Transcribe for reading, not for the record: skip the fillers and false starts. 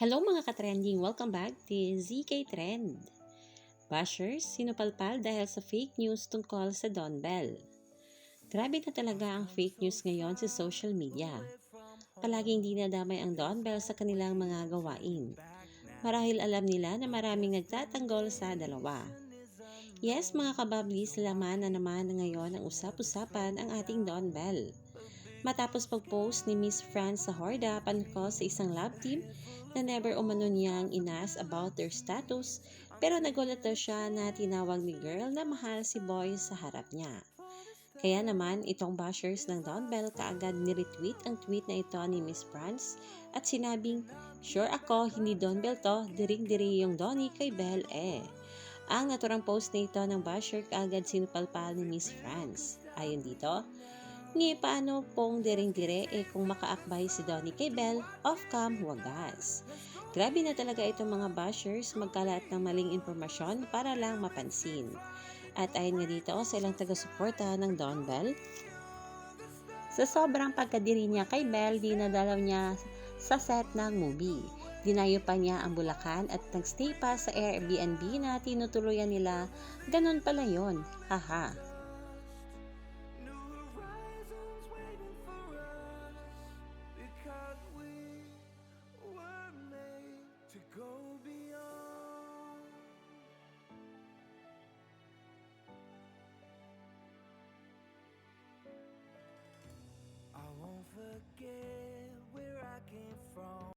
Hello mga ka-trending! Welcome back to ZK Trend. Bashers, sinupalpal dahil sa fake news tungkol sa Don Bell. Grabe na talaga ang fake news ngayon sa social media. Palaging dinadamay ang Don Bell sa kanilang mga gawain. Marahil alam nila na maraming nagtatanggol sa dalawa. Yes mga kabablis, laman na naman ngayon ang usap-usapan ang ating Don Bell. Matapos pag-post ni Miss France sa Horda pankol sa isang love team na never umano niyang inas about their status, pero nagulat daw siya na tinawag ni girl na mahal si boy sa harap niya. Kaya naman itong bashers ng Don Bell kaagad ni-retweet ang tweet na ito ni Miss France at sinabing, "Sure ako, hindi Don Bell to, diring-diri yung Donnie kay Bell eh." Ang naturang post na ito ng basher kaagad sinupalpal ni Miss France. Ayon dito, paano pong diring-dire kung makaakbay si Donnie kay Bell, off-cam wagas. Grabe na talaga itong mga bashers magkalat ng maling impormasyon para lang mapansin. At ayon nga dito sa ilang taga-suporta ng Don Bell, sa sobrang pagkadiri niya kay Bell, dinadalaw niya sa set ng movie. Dinayo pa niya ang Bulacan at nagstay pa sa Airbnb na tinutuluyan nila. Ganun pala yon, haha.